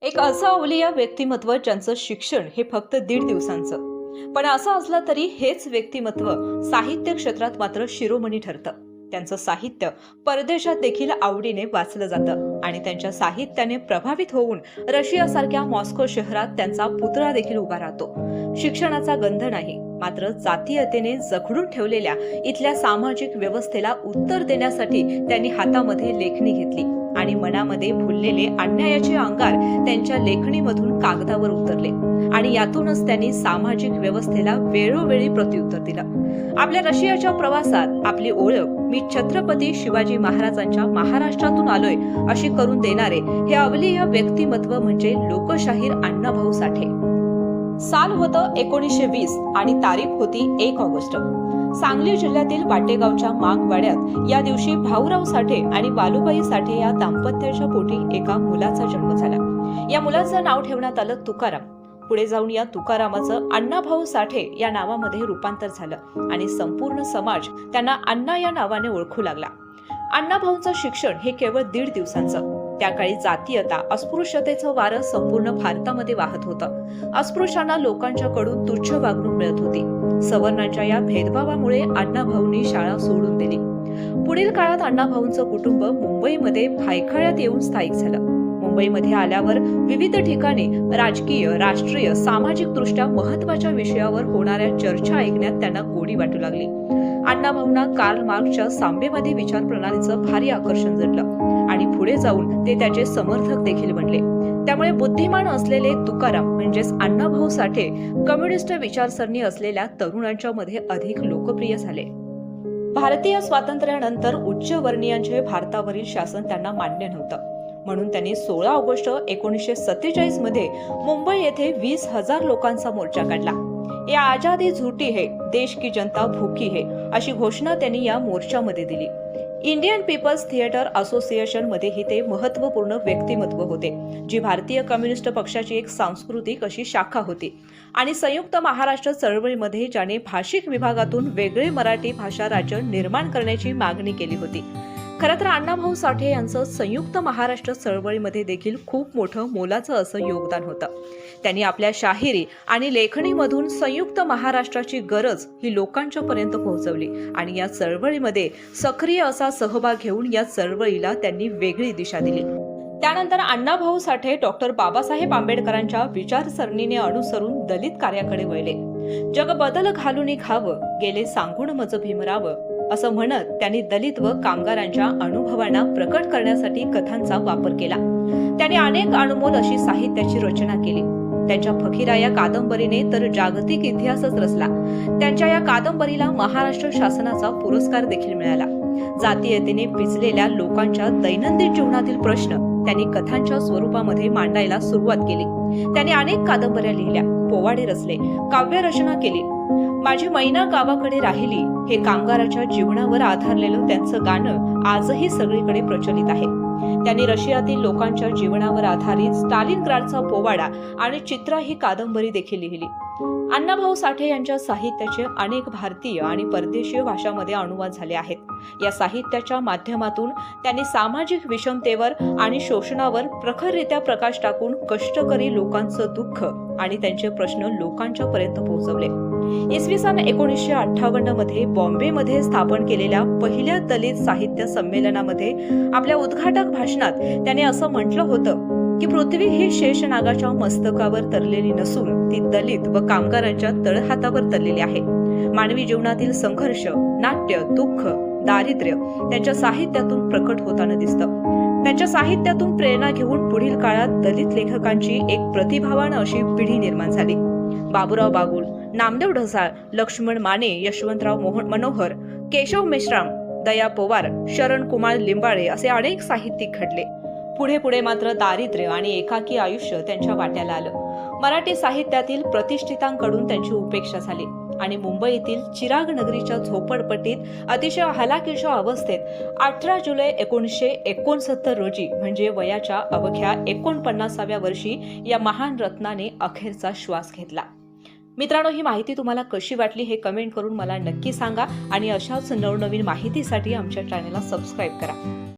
एक असं अवलिया व्यक्तिमत्व ज्यांचं शिक्षण हे फक्त 1.5 दिवसांचं, पण असं असलं तरी हेच व्यक्तिमत्व साहित्य क्षेत्रात मात्र शिरोमणी ठरतं. त्यांचं साहित्य परदेशात देखील आवडीने वाचलं जातं आणि त्यांच्या साहित्याने प्रभावित होऊन रशियासारख्या मॉस्को शहरात त्यांचा पुतळा देखील उभा राहतो. शिक्षणाचा गंध नाही, मात्र जातीयतेने जखडून ठेवलेल्या इथल्या सामाजिक व्यवस्थेला उत्तर देण्यासाठी त्यांनी हातामध्ये लेखणी घेतली आणि मनामध्ये फुललेले अन्यायाचे अंगार त्यांच्या लेखणीमधून कागदावर उतरले आणि यातूनच त्यांनी सामाजिक व्यवस्थेला वेळोवेळी प्रत्युत्तर दिलं. आपल्या रशियाच्या प्रवासात आपली ओळख मी छत्रपती शिवाजी महाराजांच्या महाराष्ट्रातून आलोय अशी करून देणारे हे अवलिया व्यक्तिमत्व म्हणजे लोकशाहीर अण्णाभाऊ साठे. साल होतं 1920 आणि तारीख होती 1 ऑगस्ट. सांगली जिल्ह्यातील वाटेगावच्या मागवाड्यात या दिवशी भाऊराव साठे आणि बालूबाई साठे या दाम्पत्याच्या पोटी एका मुलाचा जन्म झाला. या मुलाचं नाव ठेवण्यात आलं तुकाराम. पुढे जाऊन या तुकारामाचं अण्णाभाऊ साठे या नावामध्ये रूपांतर झालं आणि संपूर्ण समाज त्यांना अण्णा या नावाने ओळखू लागला. अण्णाभाऊंचं शिक्षण हे केवळ 1.5 दिवसांचं. त्या काळी जातीयता, अस्पृश्यतेचं वारं संपूर्ण भारतामध्ये वाहत होतं. अस्पृश्यांना लोकांच्याकडून तुच्छ वागणूक मिळत होती. सवर्णांच्या या भेदभावामुळे अण्णाभाऊंनी शाळा सोडून दिली. पुढील काळात अण्णाभाऊंचं कुटुंब मुंबईमध्ये भायखळ्यात येऊन स्थायिक झालं. मुंबईमध्ये आल्यावर विविध ठिकाणी राजकीय, राष्ट्रीय, सामाजिक दृष्ट्या महत्वाच्या विषयावर होणाऱ्या चर्चा ऐकण्यात त्यांना गोडी वाटू लागली. अण्णाभाऊंना कार्ल मार्क्सच्या साम्यवादी विचार प्रणालीचं भारी आकर्षण जडलं आणि पुढे जाऊन ते त्याचे समर्थक देखील बनले. त्यामुळे बुद्धिमान असलेले तुकाराम म्हणजेच अण्णाभाऊ साठे कम्युनिस्ट विचारसरणी असलेल्या तरुणांच्या मध्ये अधिक लोकप्रिय झाले. भारतीय स्वातंत्र्यानंतर उच्चवर्णीयांचे भारतावरील शासन त्यांना मान्य नव्हतं. म्हणून त्यांनी 16 ऑगस्ट 1947 मध्ये मुंबई येथे 20,000 लोकांचा मोर्चा काढला. या आजादी झूठी है, देश की जनता भूकी है अशी घोषणा त्यांनी या मोर्चामध्ये दिली. इंडियन पीपल्स थिएटर असोसिएशन मध्येही ते महत्वपूर्ण व्यक्तिमत्व होते, जी भारतीय कम्युनिस्ट पक्षाची एक सांस्कृतिक अशी शाखा होती. आणि संयुक्त महाराष्ट्र चळवळीमध्ये ज्याने भाषिक विभागातून वेगळे मराठी भाषा राज्य निर्माण करण्याची मागणी केली होती. खरं तर अण्णाभाऊ साठे यांचं संयुक्त महाराष्ट्र चळवळीमध्ये देखील खूप मोठं मोलाचं असं योगदान होतं. त्यांनी आपल्या शाहिरी आणि लेखणीमधून संयुक्त महाराष्ट्राची गरज ही लोकांच्या पर्यंत पोहोचवली आणि या चळवळीमध्ये सक्रिय असा सहभाग घेऊन या चळवळीला त्यांनी वेगळी दिशा दिली. त्यानंतर अण्णाभाऊ साठे डॉक्टर बाबासाहेब आंबेडकरांच्या विचारसरणीने अनुसरून दलित कार्याकडे वळले. जग बदल घालून खावं, गेले सांगून मज भीमरावं असं म्हणत त्यांनी दलित व कामगारांच्या अनुभवांना प्रकट करण्यासाठी कथांचा वापर केला. त्यांनी अनेक अनमोल अशी साहित्याची रचना केली. त्यांच्या फकीरा या कादंबरीने तर जागतिक इतिहासच रचला. त्यांच्या या कादंबरीला महाराष्ट्र शासनाचा पुरस्कार देखील मिळाला. जातीयतेने पिचलेल्या लोकांच्या दैनंदिन जीवनातील प्रश्न त्यांनी कथांच्या स्वरूपामध्ये मांडायला सुरुवात केली. त्यांनी अनेक कादंबऱ्या लिहिल्या, पोवाडे रचले, काव्य रचना केली. माझी मैना गावाकडे राहिली हे कामगाराच्या जीवनावर आधारलेलं त्यांचं गाणं आजही सगळीकडे प्रचलित आहे. त्यांनी रशियातील लोकांच्या जीवनावर आधारित स्टालिनग्राडचा पोवाडा आणि चित्रा ही कादंबरी देखील लिहिली. अण्णाभाऊ साठे यांच्या साहित्याचे अनेक भारतीय आणि परदेशीय भाषांमध्ये अनुवाद झाले आहेत. या साहित्याच्या माध्यमातून त्यांनी सामाजिक विषमतेवर आणि शोषणावर प्रखररित्या प्रकाश टाकून कष्टकरी लोकांचं दुःख आणि त्यांचे प्रश्न लोकांच्या पर्यंत पोहोचवले. इसवी सन 1958 मध्ये बॉम्बेमध्ये स्थापन केलेल्या पहिल्या दलित साहित्य संमेलनामध्ये आपल्या उद्घाटक भाषणात त्याने असं म्हटलं होतं की पृथ्वी ही शेषनागाच्या मस्तकावर तरलेली नसून ती दलित व कामगारांच्या तळहातावर तरलेली आहे. मानवी जीवनातील संघर्ष, नाट्य, दुःख, दारिद्र्य त्यांच्या साहित्यातून प्रकट होताना दिसतं. त्यांच्या साहित्यातून प्रेरणा घेऊन पुढील काळात दलित लेखकांची एक प्रतिभावान अशी पिढी निर्माण झाली. बाबूराव बागुल, नामदेव ढसाळ, लक्ष्मण माने, यशवंतराव मनोहर, केशव मेश्राम, दया पवार, शरण कुमार लिंबाळे असे अनेक साहित्यिक घडले. पुढे मात्र दारिद्र्य आणि एकाकी आयुष्य त्यांच्या वाट्याला आलं. मराठी साहित्यातील प्रतिष्ठितांकडून त्यांची उपेक्षा झाली आणि मुंबईतील चिराग नगरीच्या झोपडपट्टीत अतिशय हलाखीच्या अवस्थेत 18 जुलै 1969 रोजी म्हणजे वयाच्या अवघ्या 49व्या वर्षी या महान रत्नाने अखेरचा श्वास घेतला. मित्रांनो, ही माहिती तुम्हाला कशी वाटली हे कमेंट करून मला नक्की सांगा आणि अशाच नवनवीन माहितीसाठी आमच्या चॅनलला सबस्क्राईब करा.